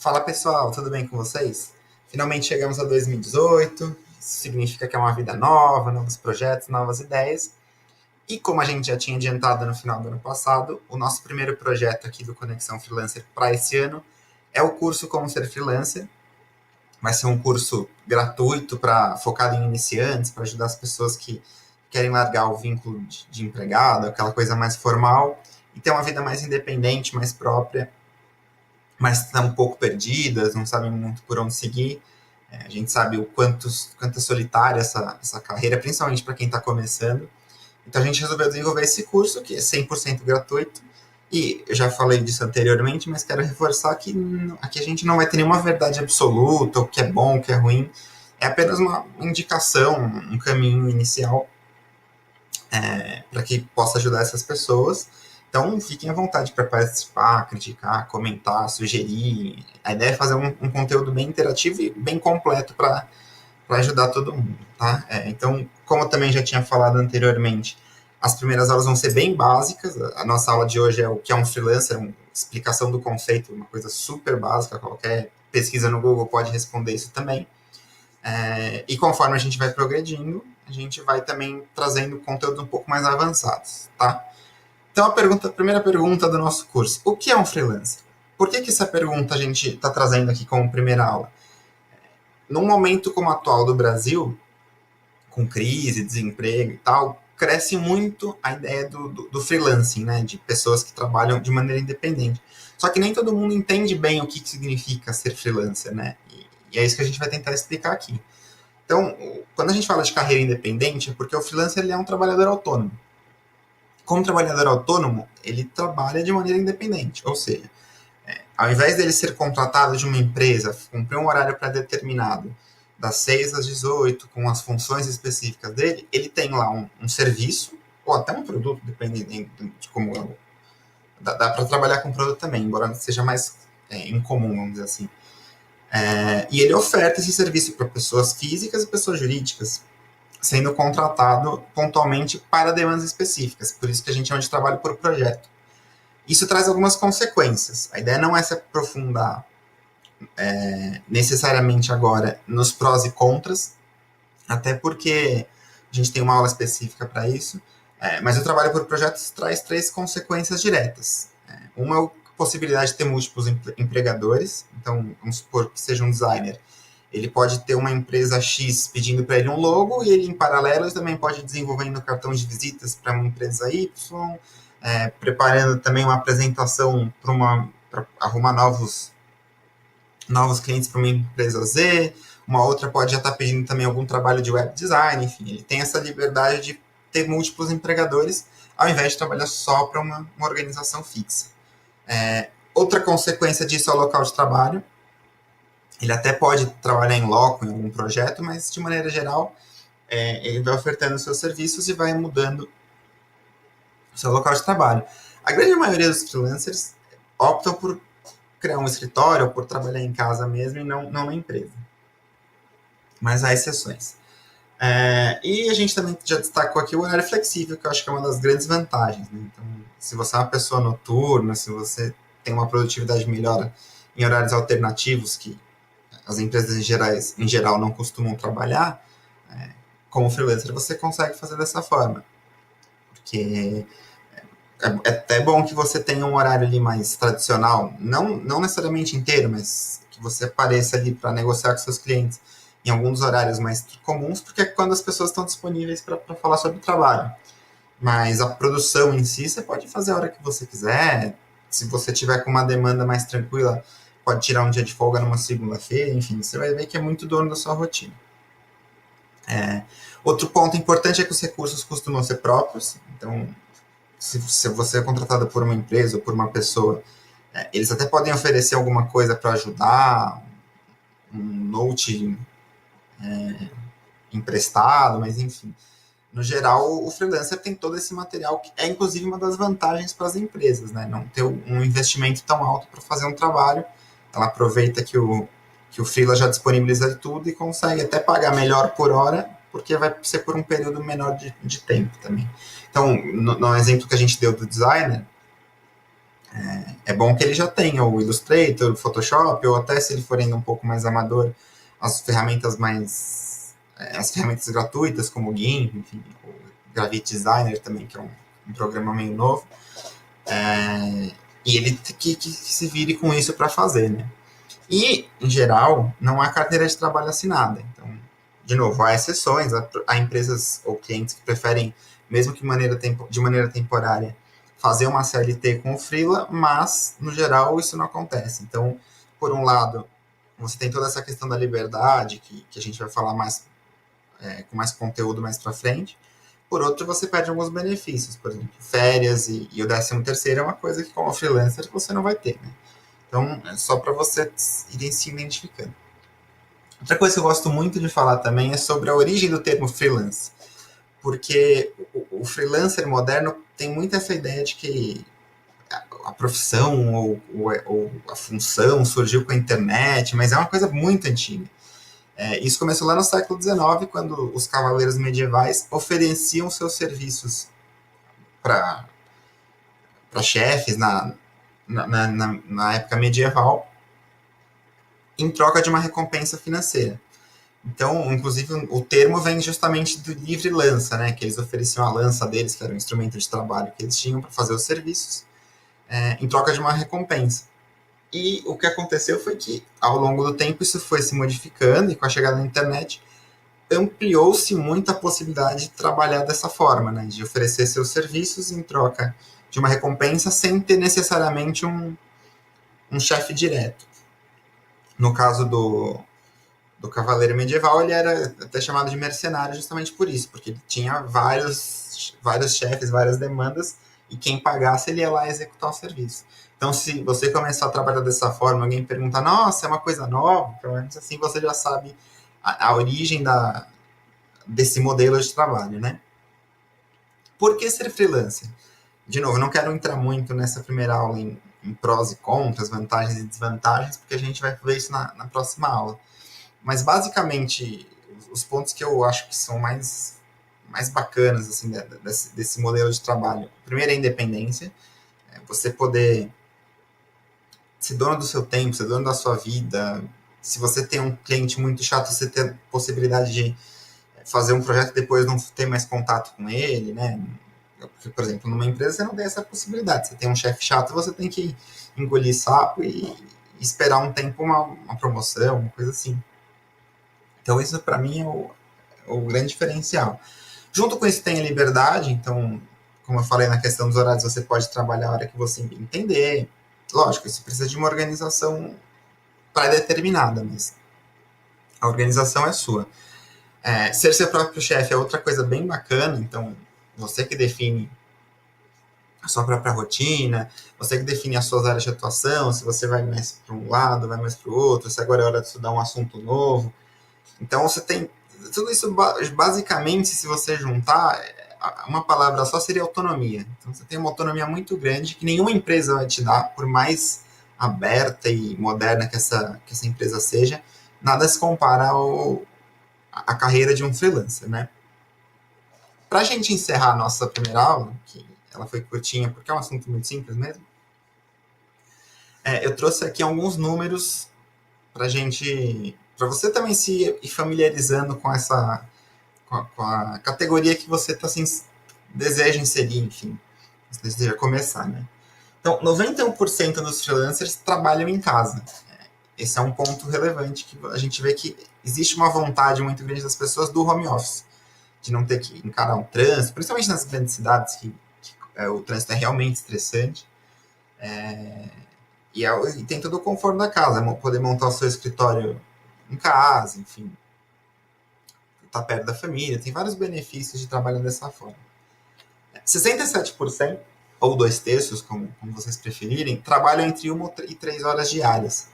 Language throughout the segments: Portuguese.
Fala pessoal, tudo bem com vocês? Finalmente chegamos a 2018, isso significa que é uma vida nova, novos projetos, novas ideias. E como a gente já tinha adiantado no final do ano passado, o nosso primeiro projeto aqui do Conexão Freelancer para esse ano é o curso Como Ser Freelancer. Vai ser um curso gratuito focado em iniciantes, para ajudar as pessoas que querem largar o vínculo de empregado, aquela coisa mais formal, e ter uma vida mais independente, mais própria, mas estão um pouco perdidas, não sabem muito por onde seguir. A gente sabe quanto é solitária essa carreira, principalmente para quem está começando. Então a gente resolveu desenvolver esse curso, que é 100% gratuito, e eu já falei disso anteriormente, mas quero reforçar que aqui a gente não vai ter nenhuma verdade absoluta, o que é bom, o que é ruim, é apenas uma indicação, um caminho inicial para que possa ajudar essas pessoas. Então, fiquem à vontade para participar, criticar, comentar, sugerir. A ideia é fazer um conteúdo bem interativo e bem completo para ajudar todo mundo, tá? Então, como eu também já tinha falado anteriormente, as primeiras aulas vão ser bem básicas. A nossa aula de hoje é o que é um freelancer, uma explicação do conceito, uma coisa super básica, qualquer pesquisa no Google pode responder isso também. E conforme a gente vai progredindo, a gente vai também trazendo conteúdos um pouco mais avançados, tá? Então, a primeira pergunta do nosso curso: o que é um freelancer? Por que essa pergunta a gente está trazendo aqui como primeira aula? Num momento como o atual do Brasil, com crise, desemprego e tal, cresce muito a ideia do freelancing, né? De pessoas que trabalham de maneira independente. Só que nem todo mundo entende bem o que significa ser freelancer, né? E é isso que a gente vai tentar explicar aqui. Então, quando a gente fala de carreira independente, é porque o freelancer ele é um trabalhador autônomo. Como trabalhador autônomo, ele trabalha de maneira independente, ou seja, ao invés dele ser contratado de uma empresa, cumprir um horário pré-determinado, das 6 às 18, com as funções específicas dele, ele tem lá um serviço, ou até um produto, dependendo de como é. Dá para trabalhar com produto também, embora seja mais incomum, vamos dizer assim. E ele oferta esse serviço para pessoas físicas e pessoas jurídicas, sendo contratado pontualmente para demandas específicas. Por isso que a gente chama de trabalho por projeto. Isso traz algumas consequências. A ideia não é se aprofundar necessariamente agora nos prós e contras, até porque a gente tem uma aula específica para isso, mas o trabalho por projetos traz três consequências diretas. Uma é a possibilidade de ter múltiplos empregadores, então vamos supor que seja um designer, ele pode ter uma empresa X pedindo para ele um logo e ele, em paralelo, também pode ir desenvolvendo cartão de visitas para uma empresa Y, preparando também uma apresentação para arrumar novos clientes para uma empresa Z, uma outra pode já estar pedindo também algum trabalho de web design, enfim, ele tem essa liberdade de ter múltiplos empregadores, ao invés de trabalhar só para uma organização fixa. Outra consequência disso é o local de trabalho. Ele até pode trabalhar em loco, em algum projeto, mas de maneira geral, ele vai ofertando seus serviços e vai mudando o seu local de trabalho. A grande maioria dos freelancers optam por criar um escritório ou por trabalhar em casa mesmo e não na empresa. Mas há exceções. E a gente também já destacou aqui o horário flexível, que eu acho que é uma das grandes vantagens. Né? Então, se você é uma pessoa noturna, se você tem uma produtividade melhor em horários alternativos que as empresas em geral não costumam trabalhar, como freelancer você consegue fazer dessa forma. Porque é até bom que você tenha um horário ali mais tradicional, não necessariamente inteiro, mas que você apareça ali para negociar com seus clientes em alguns horários mais comuns, porque é quando as pessoas estão disponíveis para falar sobre o trabalho. Mas a produção em si, você pode fazer a hora que você quiser. Se você tiver com uma demanda mais tranquila, pode tirar um dia de folga numa segunda-feira, enfim, você vai ver que é muito dono da sua rotina. Outro ponto importante é que os recursos costumam ser próprios, então se você é contratado por uma empresa ou por uma pessoa, eles até podem oferecer alguma coisa para ajudar, um note emprestado, mas enfim. No geral, o freelancer tem todo esse material, que é inclusive uma das vantagens para as empresas, né? Não ter um investimento tão alto para fazer um trabalho. Ela aproveita que o freela já disponibiliza tudo e consegue até pagar melhor por hora, porque vai ser por um período menor de tempo também. Então, no exemplo que a gente deu do designer, É bom que ele já tenha o Illustrator, o Photoshop, ou até se ele for ainda um pouco mais amador, as ferramentas gratuitas, como o GIMP, enfim, o Gravity Designer também, que é um programa meio novo. E ele que se vire com isso para fazer, né? E, em geral, não há carteira de trabalho assinada. Então, de novo, há exceções, há empresas ou clientes que preferem, mesmo que de maneira temporária, fazer uma CLT com o freela, mas, no geral, isso não acontece. Então, por um lado, você tem toda essa questão da liberdade, que a gente vai falar mais com mais conteúdo mais para frente. Por outro, você perde alguns benefícios, por exemplo, férias e o 13º é uma coisa que, como freelancer, você não vai ter, né? Então, é só para você irem se identificando. Outra coisa que eu gosto muito de falar também é sobre a origem do termo freelance, porque o freelancer moderno tem muito essa ideia de que a profissão ou a função surgiu com a internet, mas é uma coisa muito antiga. Isso começou lá no século XIX, quando os cavaleiros medievais ofereciam seus serviços para chefes na época medieval, em troca de uma recompensa financeira. Então, inclusive, o termo vem justamente do livre lança, né? Que eles ofereciam a lança deles, que era um instrumento de trabalho que eles tinham para fazer os serviços, em troca de uma recompensa. E o que aconteceu foi que, ao longo do tempo, isso foi se modificando, e com a chegada da internet, ampliou-se muito a possibilidade de trabalhar dessa forma, né? De oferecer seus serviços em troca de uma recompensa, sem ter necessariamente um chefe direto. No caso do cavaleiro medieval, ele era até chamado de mercenário justamente por isso, porque ele tinha vários chefes, várias demandas, e quem pagasse ele ia lá executar o serviço. Então, se você começar a trabalhar dessa forma, alguém pergunta, nossa, é uma coisa nova, pelo menos assim você já sabe a origem desse modelo de trabalho, né? Por que ser freelancer? De novo, não quero entrar muito nessa primeira aula em prós e contras, vantagens e desvantagens, porque a gente vai ver isso na próxima aula. Mas, basicamente, os pontos que eu acho que são mais bacanas assim, desse modelo de trabalho. Primeiro é a independência, você poder ser dono do seu tempo, ser dono da sua vida. Se você tem um cliente muito chato, você ter a possibilidade de fazer um projeto e depois não ter mais contato com ele, né? Porque, por exemplo, numa empresa você não tem essa possibilidade. Você tem um chefe chato, você tem que engolir sapo e esperar um tempo uma promoção, uma coisa assim. Então, isso para mim é o grande diferencial. Junto com isso tem a liberdade, então, como eu falei na questão dos horários, você pode trabalhar a hora que você entender. Lógico, isso precisa de uma organização pré-determinada, mas a organização é sua. Ser seu próprio chefe é outra coisa bem bacana, então você que define a sua própria rotina, você que define as suas áreas de atuação, se você vai mais para um lado, vai mais para o outro, se agora é hora de estudar um assunto novo. Então você tem tudo isso, basicamente, se você juntar, uma palavra só seria autonomia. Então você tem uma autonomia muito grande que nenhuma empresa vai te dar, por mais aberta e moderna que essa empresa seja, nada se compara à carreira de um freelancer, né? Para a gente encerrar a nossa primeira aula, que ela foi curtinha porque é um assunto muito simples mesmo, eu trouxe aqui alguns números para você também se ir familiarizando com com a categoria que você deseja inserir, enfim, você deseja começar, né? Então, 91% dos freelancers trabalham em casa. Esse é um ponto relevante que a gente vê que existe uma vontade muito grande das pessoas do home office, de não ter que encarar um trânsito, principalmente nas grandes cidades que o trânsito é realmente estressante. E tem todo o conforto da casa, poder montar o seu escritório em casa, enfim, estar perto da família, tem vários benefícios de trabalhar dessa forma. 67%, ou 2/3, como vocês preferirem, trabalham entre 1 e 3 horas diárias.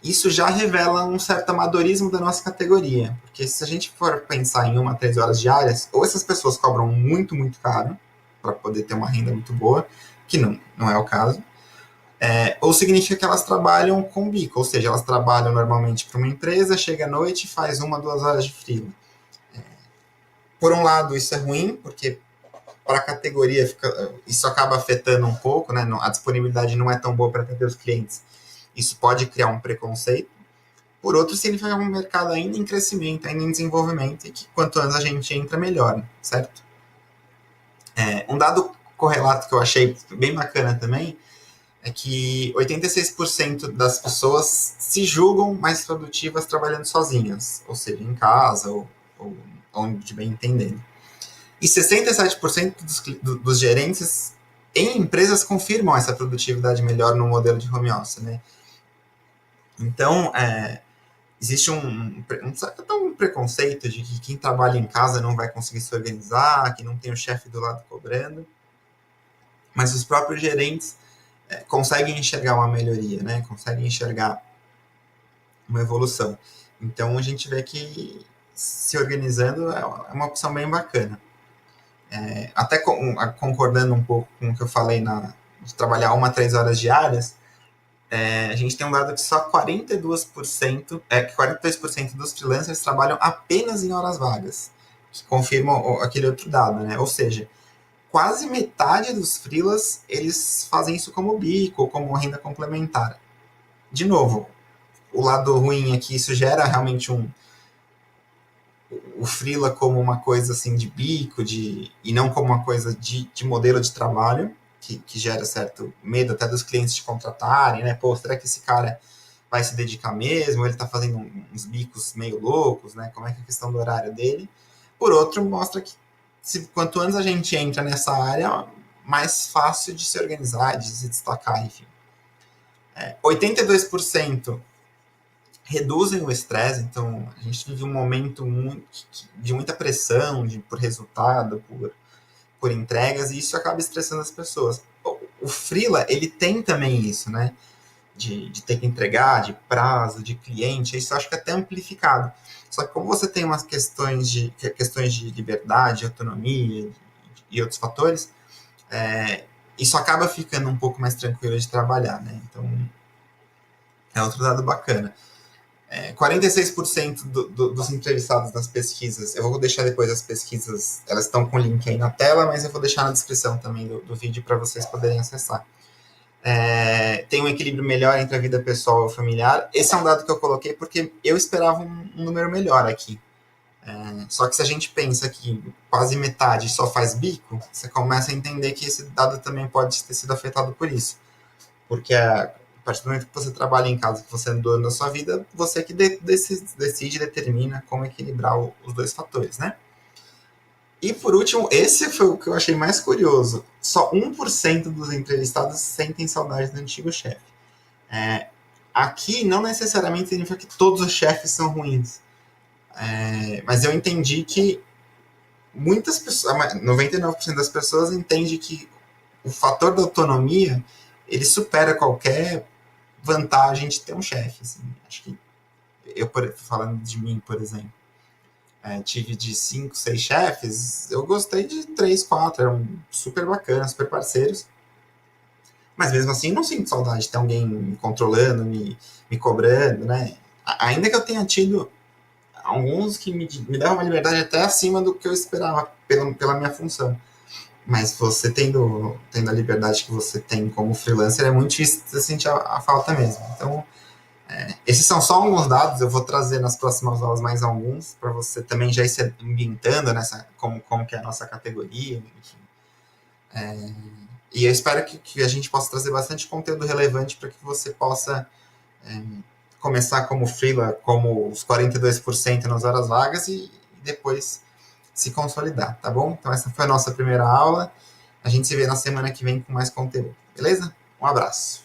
Isso já revela um certo amadorismo da nossa categoria, porque se a gente for pensar em 1 a 3 horas diárias, ou essas pessoas cobram muito, muito caro, para poder ter uma renda muito boa, que não é o caso, ou significa que elas trabalham com bico, ou seja, elas trabalham normalmente para uma empresa, chega à noite e faz 1 a 2 horas de freela. Por um lado, isso é ruim, porque para a categoria, isso acaba afetando um pouco, né? A disponibilidade não é tão boa para atender os clientes. Isso pode criar um preconceito. Por outro, significa um mercado ainda em crescimento, ainda em desenvolvimento, e que quanto antes a gente entra, melhor, certo? Um dado correlato que eu achei bem bacana também é que 86% das pessoas se julgam mais produtivas trabalhando sozinhas, ou seja, em casa ou onde bem entendendo. E 67% dos gerentes em empresas confirmam essa produtividade melhor no modelo de home office, né? Então, existe um preconceito de que quem trabalha em casa não vai conseguir se organizar, que não tem o chefe do lado cobrando, mas os próprios gerentes conseguem enxergar uma melhoria, né? Conseguem enxergar uma evolução. Então, a gente vê que se organizando é uma opção bem bacana. Até concordando um pouco com o que eu falei de trabalhar 1 a 3 horas diárias, a gente tem um dado que só 42% dos freelancers trabalham apenas em horas vagas, que confirma aquele outro dado, né? Ou seja, quase metade dos freelas, eles fazem isso como bico ou como renda complementar. De novo, o lado ruim é que isso gera realmente o freela como uma coisa assim de bico, e não como uma coisa de modelo de trabalho, que gera certo medo até dos clientes de contratarem, né? Pô, será que esse cara vai se dedicar mesmo? Ele está fazendo uns bicos meio loucos, né? Como é que é a questão do horário dele? Por outro, mostra que quanto antes a gente entra nessa área, mais fácil de se organizar, de se destacar, enfim. 82% reduzem o estresse, então a gente vive um momento de muita pressão por resultado, por entregas, e isso acaba estressando as pessoas. O freela, ele tem também isso, né? De ter que entregar, de prazo, de cliente, isso eu acho que é até amplificado. Só que como você tem umas questões de liberdade, autonomia e outros fatores, isso acaba ficando um pouco mais tranquilo de trabalhar, né? Então, é outro dado bacana. 46% dos entrevistados nas pesquisas, eu vou deixar depois as pesquisas, elas estão com o link aí na tela, mas eu vou deixar na descrição também do vídeo para vocês poderem acessar. Tem um equilíbrio melhor entre a vida pessoal e familiar. Esse é um dado que eu coloquei porque eu esperava um número melhor aqui. Só que se a gente pensa que quase metade só faz bico, você começa a entender que esse dado também pode ter sido afetado por isso. Porque a partir do momento que você trabalha em casa, que você é dono da sua vida, você que decide, determina como equilibrar os dois fatores, né? E por último, esse foi o que eu achei mais curioso. Só 1% dos entrevistados sentem saudade do antigo chefe. Aqui não necessariamente significa que todos os chefes são ruins. Mas eu entendi que muitas pessoas, 99% das pessoas entende que o fator da autonomia ele supera qualquer vantagem de ter um chefe. Assim. Acho que eu, falando de mim, por exemplo, tive de 5, 6 chefes, eu gostei de 3, 4, eram super bacanas, super parceiros. Mas mesmo assim, não sinto saudade de ter alguém me controlando, me cobrando, né? Ainda que eu tenha tido alguns que me davam uma liberdade até acima do que eu esperava pela minha função. Mas você tendo a liberdade que você tem como freelancer, é muito difícil você sentir a falta mesmo. Então, esses são só alguns dados, eu vou trazer nas próximas aulas mais alguns, para você também já ir se ambientando nessa, como que é a nossa categoria, enfim. E eu espero que a gente possa trazer bastante conteúdo relevante para que você possa começar como freela, como os 42% nas horas vagas e depois se consolidar, tá bom? Então essa foi a nossa primeira aula. A gente se vê na semana que vem com mais conteúdo, beleza? Um abraço.